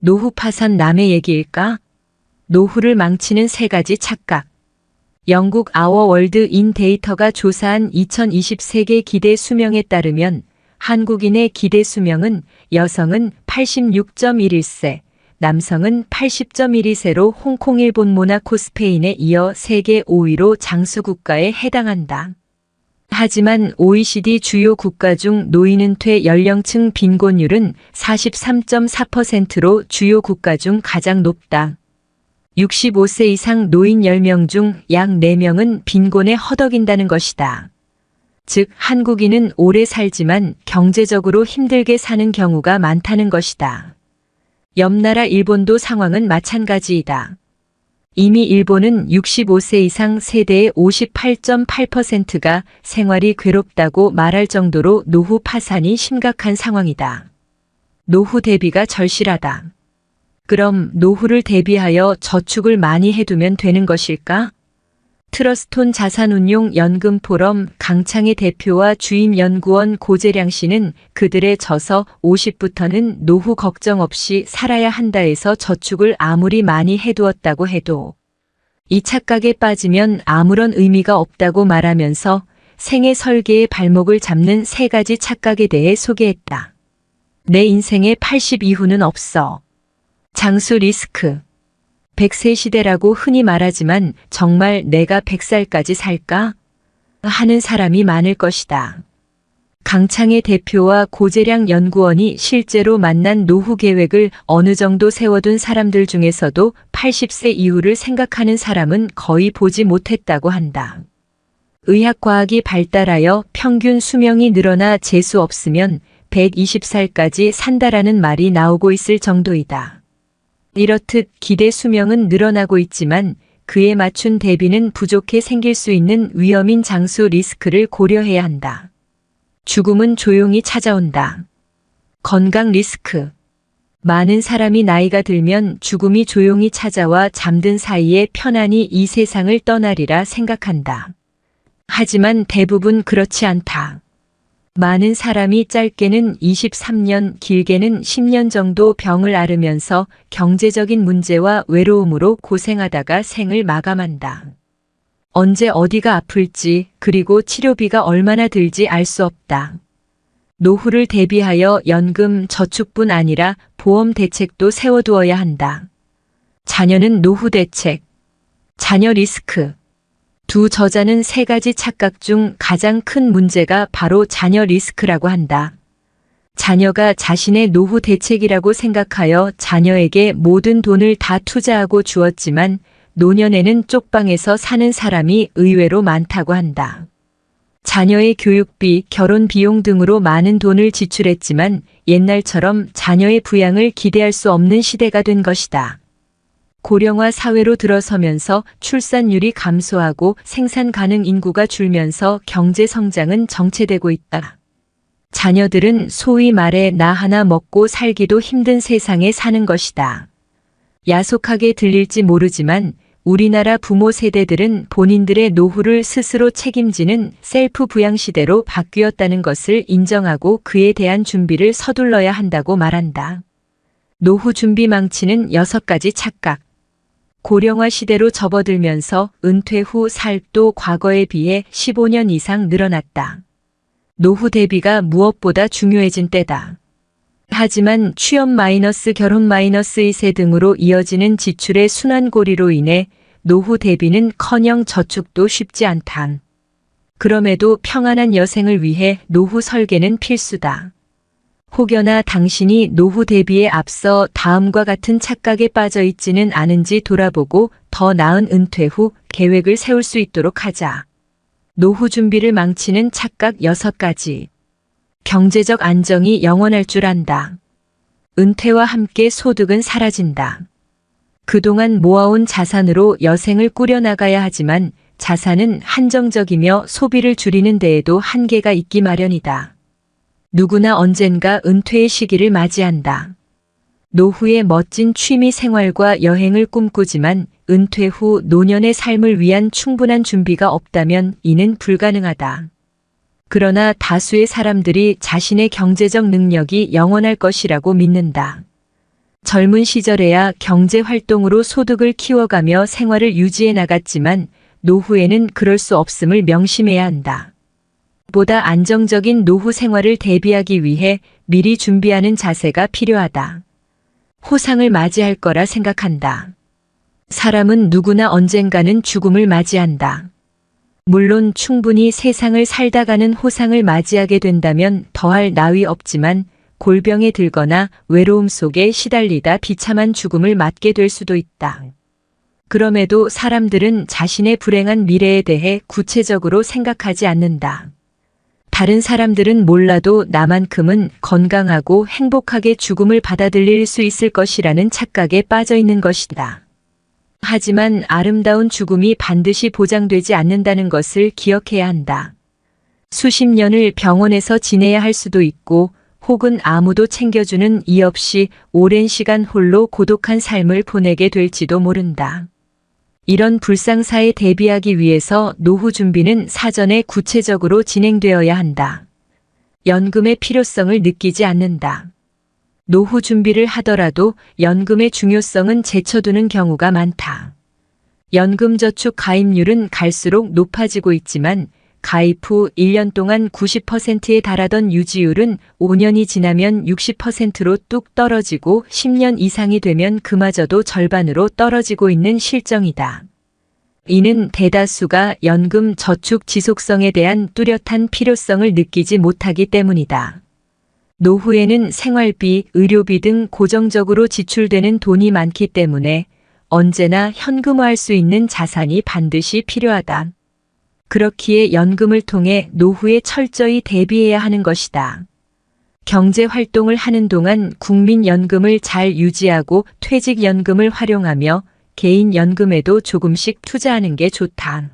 노후 파산 남의 얘기일까? 노후를 망치는 세 가지 착각. 영국 아워 월드 인 데이터가 조사한 2020 세계 기대 수명에 따르면 한국인의 기대 수명은 여성은 86.11세, 남성은 80.12세로 홍콩, 일본, 모나코, 스페인에 이어 세계 5위로 장수 국가에 해당한다. 하지만 OECD 주요 국가 중 노인 은퇴 연령층 빈곤율은 43.4%로 주요 국가 중 가장 높다. 65세 이상 노인 10명 중 약 4명은 빈곤에 허덕인다는 것이다. 즉, 한국인은 오래 살지만 경제적으로 힘들게 사는 경우가 많다는 것이다. 옆나라 일본도 상황은 마찬가지이다. 이미 일본은 65세 이상 세대의 58.8%가 생활이 괴롭다고 말할 정도로 노후 파산이 심각한 상황이다. 노후 대비가 절실하다. 그럼 노후를 대비하여 저축을 많이 해두면 되는 것일까? 트러스톤 자산운용 연금 포럼 강창의 대표와 주임 연구원 고재량 씨는 그들의 저서 50부터는 노후 걱정 없이 살아야 한다에서 저축을 아무리 많이 해두었다고 해도 이 착각에 빠지면 아무런 의미가 없다고 말하면서 생애 설계의 발목을 잡는 세 가지 착각에 대해 소개했다. 내 인생에 80 이후는 없어. 장수 리스크. 100세 시대라고 흔히 말하지만 정말 내가 100살까지 살까? 하는 사람이 많을 것이다. 강창의 대표와 고재량 연구원이 실제로 만난 노후 계획을 어느 정도 세워둔 사람들 중에서도 80세 이후를 생각하는 사람은 거의 보지 못했다고 한다. 의학과학이 발달하여 평균 수명이 늘어나 재수 없으면 120살까지 산다라는 말이 나오고 있을 정도이다. 이렇듯 기대 수명은 늘어나고 있지만 그에 맞춘 대비는 부족해 생길 수 있는 위험인 장수 리스크를 고려해야 한다. 죽음은 조용히 찾아온다. 건강 리스크. 많은 사람이 나이가 들면 죽음이 조용히 찾아와 잠든 사이에 편안히 이 세상을 떠나리라 생각한다. 하지만 대부분 그렇지 않다. 많은 사람이 짧게는 23년, 길게는 10년 정도 병을 앓으면서 경제적인 문제와 외로움으로 고생하다가 생을 마감한다. 언제 어디가 아플지, 그리고 치료비가 얼마나 들지 알 수 없다. 노후를 대비하여 연금, 저축뿐 아니라 보험 대책도 세워두어야 한다. 자녀는 노후 대책. 자녀 리스크. 두 저자는 세 가지 착각 중 가장 큰 문제가 바로 자녀 리스크라고 한다. 자녀가 자신의 노후 대책이라고 생각하여 자녀에게 모든 돈을 다 투자하고 주었지만 노년에는 쪽방에서 사는 사람이 의외로 많다고 한다. 자녀의 교육비, 결혼 비용 등으로 많은 돈을 지출했지만 옛날처럼 자녀의 부양을 기대할 수 없는 시대가 된 것이다. 고령화 사회로 들어서면서 출산율이 감소하고 생산 가능 인구가 줄면서 경제 성장은 정체되고 있다. 자녀들은 소위 말해 나 하나 먹고 살기도 힘든 세상에 사는 것이다. 야속하게 들릴지 모르지만 우리나라 부모 세대들은 본인들의 노후를 스스로 책임지는 셀프 부양 시대로 바뀌었다는 것을 인정하고 그에 대한 준비를 서둘러야 한다고 말한다. 노후 준비 망치는 6가지 착각. 고령화 시대로 접어들면서 은퇴 후 삶도 과거에 비해 15년 이상 늘어났다. 노후 대비가 무엇보다 중요해진 때다. 하지만 취업 마이너스 결혼 마이너스 2세 등으로 이어지는 지출의 순환고리로 인해 노후 대비는커녕 저축도 쉽지 않다. 그럼에도 평안한 여생을 위해 노후 설계는 필수다. 혹여나 당신이 노후 대비에 앞서 다음과 같은 착각에 빠져 있지는 않은지 돌아보고 더 나은 은퇴 후 계획을 세울 수 있도록 하자. 노후 준비를 망치는 착각 6가지. 경제적 안정이 영원할 줄 안다. 은퇴와 함께 소득은 사라진다. 그동안 모아온 자산으로 여생을 꾸려나가야 하지만 자산은 한정적이며 소비를 줄이는 데에도 한계가 있기 마련이다. 누구나 언젠가 은퇴의 시기를 맞이한다. 노후의 멋진 취미 생활과 여행을 꿈꾸지만 은퇴 후 노년의 삶을 위한 충분한 준비가 없다면 이는 불가능하다. 그러나 다수의 사람들이 자신의 경제적 능력이 영원할 것이라고 믿는다. 젊은 시절에야 경제 활동으로 소득을 키워가며 생활을 유지해 나갔지만 노후에는 그럴 수 없음을 명심해야 한다. 보다 안정적인 노후 생활을 대비하기 위해 미리 준비하는 자세가 필요하다. 호상을 맞이할 거라 생각한다. 사람은 누구나 언젠가는 죽음을 맞이한다. 물론 충분히 세상을 살다 가는 호상을 맞이하게 된다면 더할 나위 없지만 골병에 들거나 외로움 속에 시달리다 비참한 죽음을 맞게 될 수도 있다. 그럼에도 사람들은 자신의 불행한 미래에 대해 구체적으로 생각하지 않는다. 다른 사람들은 몰라도 나만큼은 건강하고 행복하게 죽음을 받아들일 수 있을 것이라는 착각에 빠져 있는 것이다. 하지만 아름다운 죽음이 반드시 보장되지 않는다는 것을 기억해야 한다. 수십 년을 병원에서 지내야 할 수도 있고 혹은 아무도 챙겨주는 이 없이 오랜 시간 홀로 고독한 삶을 보내게 될지도 모른다. 이런 불상사에 대비하기 위해서 노후 준비는 사전에 구체적으로 진행되어야 한다. 연금의 필요성을 느끼지 않는다. 노후 준비를 하더라도 연금의 중요성은 제쳐두는 경우가 많다. 연금저축 가입률은 갈수록 높아지고 있지만 가입 후 1년 동안 90%에 달하던 유지율은 5년이 지나면 60%로 뚝 떨어지고 10년 이상이 되면 그마저도 절반으로 떨어지고 있는 실정이다. 이는 대다수가 연금 저축 지속성에 대한 뚜렷한 필요성을 느끼지 못하기 때문이다. 노후에는 생활비, 의료비 등 고정적으로 지출되는 돈이 많기 때문에 언제나 현금화할 수 있는 자산이 반드시 필요하다. 그렇기에 연금을 통해 노후에 철저히 대비해야 하는 것이다. 경제 활동을 하는 동안 국민연금을 잘 유지하고 퇴직연금을 활용하며 개인연금에도 조금씩 투자하는 게 좋다.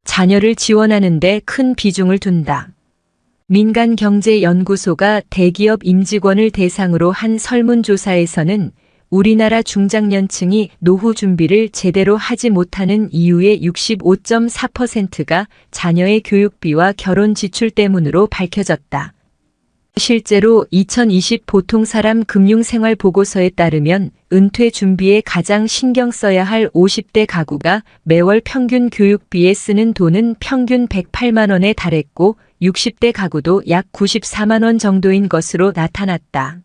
자녀를 지원하는 데 큰 비중을 둔다. 민간경제연구소가 대기업 임직원을 대상으로 한 설문조사에서는 우리나라 중장년층이 노후 준비를 제대로 하지 못하는 이유의 65.4%가 자녀의 교육비와 결혼 지출 때문으로 밝혀졌다. 실제로 2020 보통사람 금융생활 보고서에 따르면 은퇴 준비에 가장 신경 써야 할 50대 가구가 매월 평균 교육비에 쓰는 돈은 평균 108만 원에 달했고 60대 가구도 약 94만 원 정도인 것으로 나타났다.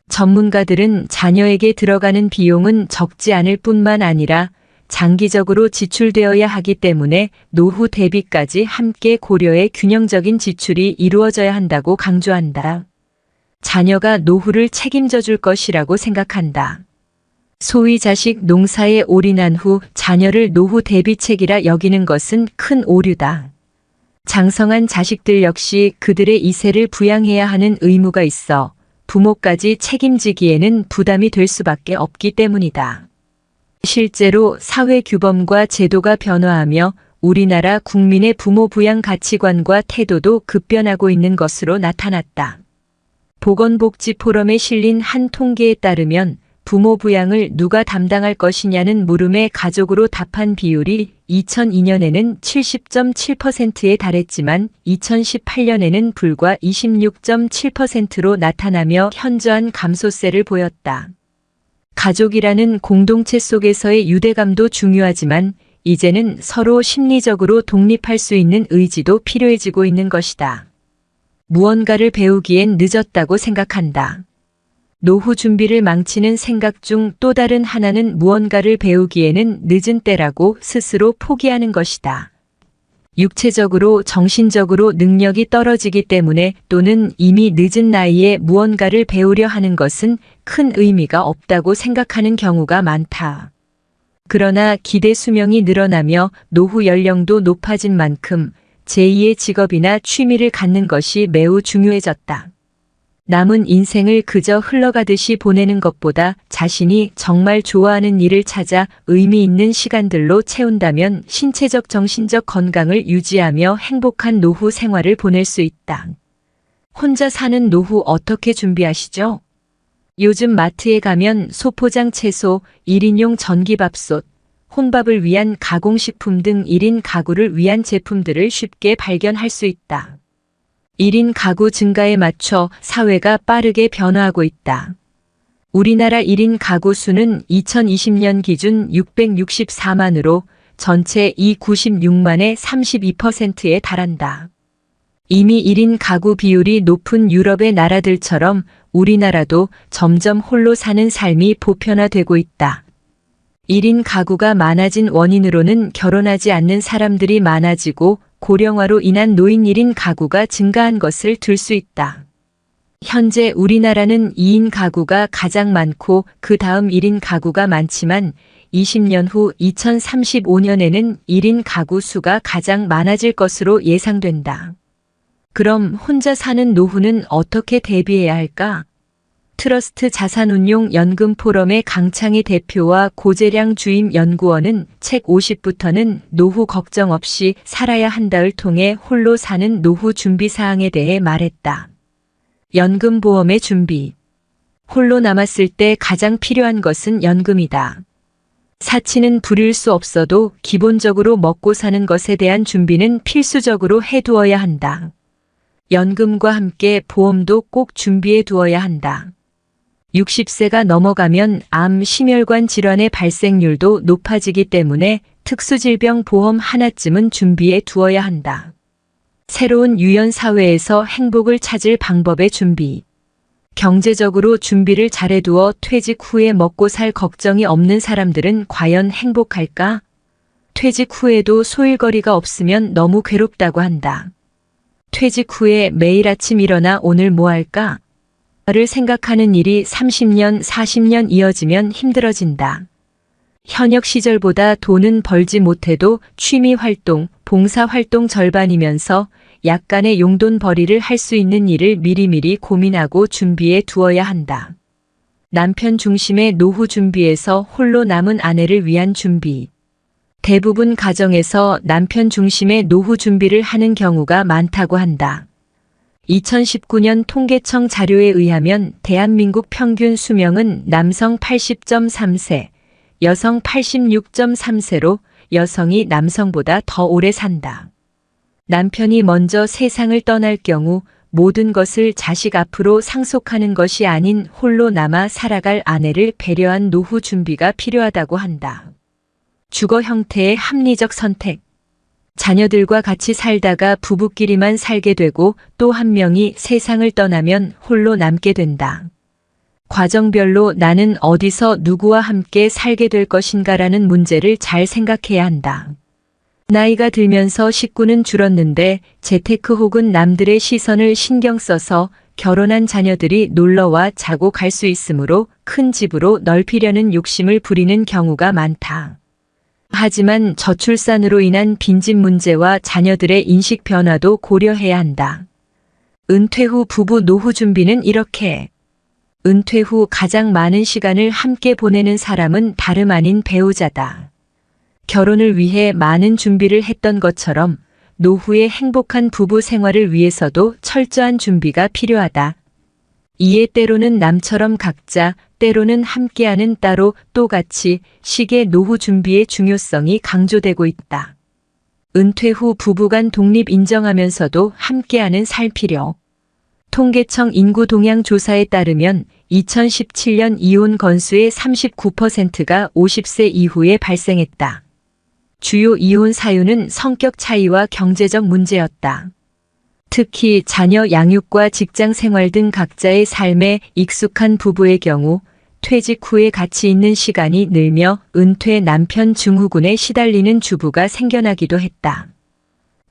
전문가들은 자녀에게 들어가는 비용은 적지 않을 뿐만 아니라 장기적으로 지출되어야 하기 때문에 노후 대비까지 함께 고려해 균형적인 지출이 이루어져야 한다고 강조한다. 자녀가 노후를 책임져 줄 것이라고 생각한다. 소위 자식 농사에 올인한 후 자녀를 노후 대비책이라 여기는 것은 큰 오류다. 장성한 자식들 역시 그들의 이세를 부양해야 하는 의무가 있어 부모까지 책임지기에는 부담이 될 수밖에 없기 때문이다. 실제로 사회 규범과 제도가 변화하며 우리나라 국민의 부모 부양 가치관과 태도도 급변하고 있는 것으로 나타났다. 보건복지 포럼에 실린 한 통계에 따르면 부모 부양을 누가 담당할 것이냐는 물음에 가족으로 답한 비율이 2002년에는 70.7%에 달했지만 2018년에는 불과 26.7%로 나타나며 현저한 감소세를 보였다. 가족이라는 공동체 속에서의 유대감도 중요하지만 이제는 서로 심리적으로 독립할 수 있는 의지도 필요해지고 있는 것이다. 무언가를 배우기엔 늦었다고 생각한다. 노후 준비를 망치는 생각 중 또 다른 하나는 무언가를 배우기에는 늦은 때라고 스스로 포기하는 것이다. 육체적으로 정신적으로 능력이 떨어지기 때문에 또는 이미 늦은 나이에 무언가를 배우려 하는 것은 큰 의미가 없다고 생각하는 경우가 많다. 그러나 기대 수명이 늘어나며 노후 연령도 높아진 만큼 제2의 직업이나 취미를 갖는 것이 매우 중요해졌다. 남은 인생을 그저 흘러가듯이 보내는 것보다 자신이 정말 좋아하는 일을 찾아 의미 있는 시간들로 채운다면 신체적 정신적 건강을 유지하며 행복한 노후 생활을 보낼 수 있다. 혼자 사는 노후 어떻게 준비하시죠? 요즘 마트에 가면 소포장 채소, 1인용 전기밥솥, 혼밥을 위한 가공식품 등 1인 가구를 위한 제품들을 쉽게 발견할 수 있다. 1인 가구 증가에 맞춰 사회가 빠르게 변화하고 있다. 우리나라 1인 가구 수는 2020년 기준 664만으로 전체 이 96만의 32%에 달한다. 이미 1인 가구 비율이 높은 유럽의 나라들처럼 우리나라도 점점 홀로 사는 삶이 보편화되고 있다. 1인 가구가 많아진 원인으로는 결혼하지 않는 사람들이 많아지고 고령화로 인한 노인 1인 가구가 증가한 것을 들 수 있다. 현재 우리나라는 2인 가구가 가장 많고 그 다음 1인 가구가 많지만 20년 후 2035년에는 1인 가구 수가 가장 많아질 것으로 예상된다. 그럼 혼자 사는 노후는 어떻게 대비해야 할까? 트러스트 자산운용 연금 포럼의 강창희 대표와 고재량 주임 연구원은 책 50부터는 노후 걱정 없이 살아야 한다를 통해 홀로 사는 노후 준비 사항에 대해 말했다. 연금보험의 준비. 홀로 남았을 때 가장 필요한 것은 연금이다. 사치는 부릴 수 없어도 기본적으로 먹고 사는 것에 대한 준비는 필수적으로 해두어야 한다. 연금과 함께 보험도 꼭 준비해 두어야 한다. 60세가 넘어가면 암, 심혈관 질환의 발생률도 높아지기 때문에 특수질병 보험 하나쯤은 준비해 두어야 한다. 새로운 유연 사회에서 행복을 찾을 방법의 준비. 경제적으로 준비를 잘해두어 퇴직 후에 먹고 살 걱정이 없는 사람들은 과연 행복할까? 퇴직 후에도 소일거리가 없으면 너무 괴롭다고 한다. 퇴직 후에 매일 아침 일어나 오늘 뭐 할까? 를 생각하는 일이 30년, 40년 이어지면 힘들어진다. 현역 시절보다 돈은 벌지 못해도 취미 활동, 봉사 활동 절반이면서 약간의 용돈벌이를 할 수 있는 일을 미리미리 고민하고 준비해 두어야 한다. 남편 중심의 노후 준비에서 홀로 남은 아내를 위한 준비. 대부분 가정에서 남편 중심의 노후 준비를 하는 경우가 많다고 한다. 2019년 통계청 자료에 의하면 대한민국 평균 수명은 남성 80.3세, 여성 86.3세로 여성이 남성보다 더 오래 산다. 남편이 먼저 세상을 떠날 경우 모든 것을 자식 앞으로 상속하는 것이 아닌 홀로 남아 살아갈 아내를 배려한 노후 준비가 필요하다고 한다. 주거 형태의 합리적 선택. 자녀들과 같이 살다가 부부끼리만 살게 되고 또 한 명이 세상을 떠나면 홀로 남게 된다. 과정별로 나는 어디서 누구와 함께 살게 될 것인가라는 문제를 잘 생각해야 한다. 나이가 들면서 식구는 줄었는데 재테크 혹은 남들의 시선을 신경 써서 결혼한 자녀들이 놀러와 자고 갈 수 있으므로 큰 집으로 넓히려는 욕심을 부리는 경우가 많다. 하지만 저출산으로 인한 빈집 문제와 자녀들의 인식 변화도 고려해야 한다. 은퇴 후 부부 노후 준비는 이렇게. 은퇴 후 가장 많은 시간을 함께 보내는 사람은 다름 아닌 배우자다. 결혼을 위해 많은 준비를 했던 것처럼 노후의 행복한 부부 생활을 위해서도 철저한 준비가 필요하다. 이에 때로는 남처럼 각자, 때로는 함께하는 따로 또 같이 식의 노후 준비의 중요성이 강조되고 있다. 은퇴 후 부부간 독립 인정하면서도 함께하는 살 필요. 통계청 인구 동향 조사에 따르면 2017년 이혼 건수의 39%가 50세 이후에 발생했다. 주요 이혼 사유는 성격 차이와 경제적 문제였다. 특히 자녀 양육과 직장 생활 등 각자의 삶에 익숙한 부부의 경우 퇴직 후에 같이 있는 시간이 늘며 은퇴 남편 증후군에 시달리는 주부가 생겨나기도 했다.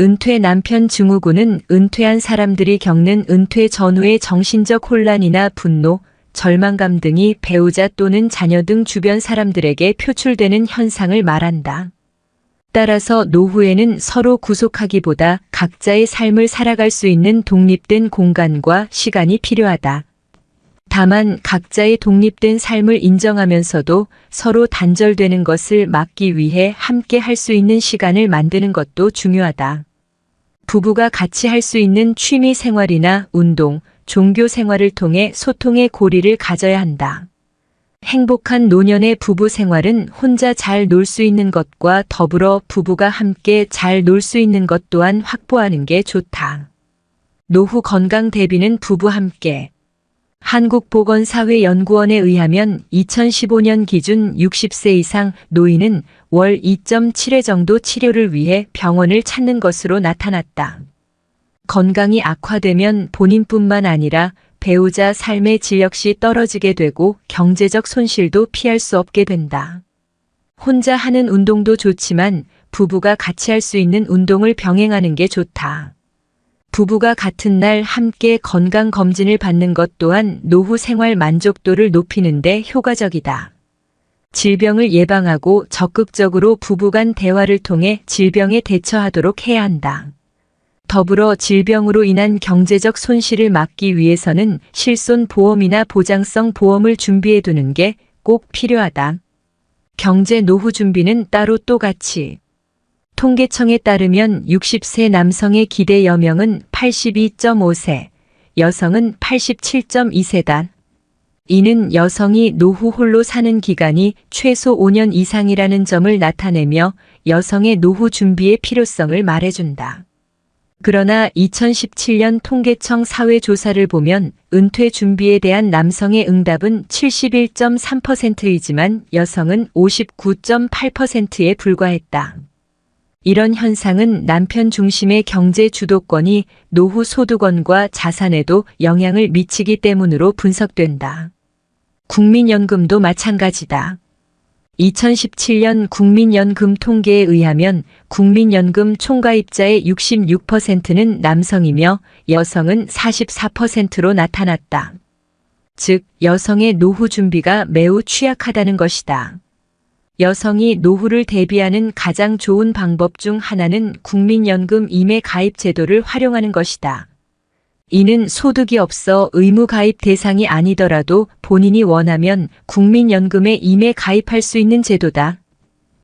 은퇴 남편 증후군은 은퇴한 사람들이 겪는 은퇴 전후의 정신적 혼란이나 분노, 절망감 등이 배우자 또는 자녀 등 주변 사람들에게 표출되는 현상을 말한다. 따라서 노후에는 서로 구속하기보다 각자의 삶을 살아갈 수 있는 독립된 공간과 시간이 필요하다. 다만 각자의 독립된 삶을 인정하면서도 서로 단절되는 것을 막기 위해 함께 할 수 있는 시간을 만드는 것도 중요하다. 부부가 같이 할 수 있는 취미 생활이나 운동, 종교 생활을 통해 소통의 고리를 가져야 한다. 행복한 노년의 부부 생활은 혼자 잘 놀 수 있는 것과 더불어 부부가 함께 잘 놀 수 있는 것 또한 확보하는 게 좋다. 노후 건강 대비는 부부 함께. 한국보건사회연구원에 의하면 2015년 기준 60세 이상 노인은 월 2.7회 정도 치료를 위해 병원을 찾는 것으로 나타났다. 건강이 악화되면 본인뿐만 아니라 배우자 삶의 질 역시 떨어지게 되고 경제적 손실도 피할 수 없게 된다. 혼자 하는 운동도 좋지만 부부가 같이 할 수 있는 운동을 병행하는 게 좋다. 부부가 같은 날 함께 건강검진을 받는 것 또한 노후 생활 만족도를 높이는 데 효과적이다. 질병을 예방하고 적극적으로 부부간 대화를 통해 질병에 대처하도록 해야 한다. 더불어 질병으로 인한 경제적 손실을 막기 위해서는 실손보험이나 보장성 보험을 준비해 두는 게 꼭 필요하다. 경제 노후 준비는 따로 또 같이. 통계청에 따르면 60세 남성의 기대 여명은 82.5세, 여성은 87.2세다. 이는 여성이 노후 홀로 사는 기간이 최소 5년 이상이라는 점을 나타내며 여성의 노후 준비의 필요성을 말해준다. 그러나 2017년 통계청 사회조사를 보면 은퇴 준비에 대한 남성의 응답은 71.3%이지만 여성은 59.8%에 불과했다. 이런 현상은 남편 중심의 경제 주도권이 노후 소득원과 자산에도 영향을 미치기 때문으로 분석된다. 국민연금도 마찬가지다. 2017년 국민연금 통계에 의하면 국민연금 총가입자의 66%는 남성이며 여성은 44%로 나타났다. 즉, 여성의 노후 준비가 매우 취약하다는 것이다. 여성이 노후를 대비하는 가장 좋은 방법 중 하나는 국민연금 임해 가입 제도를 활용하는 것이다. 이는 소득이 없어 의무 가입 대상이 아니더라도 본인이 원하면 국민연금에 임해 가입할 수 있는 제도다.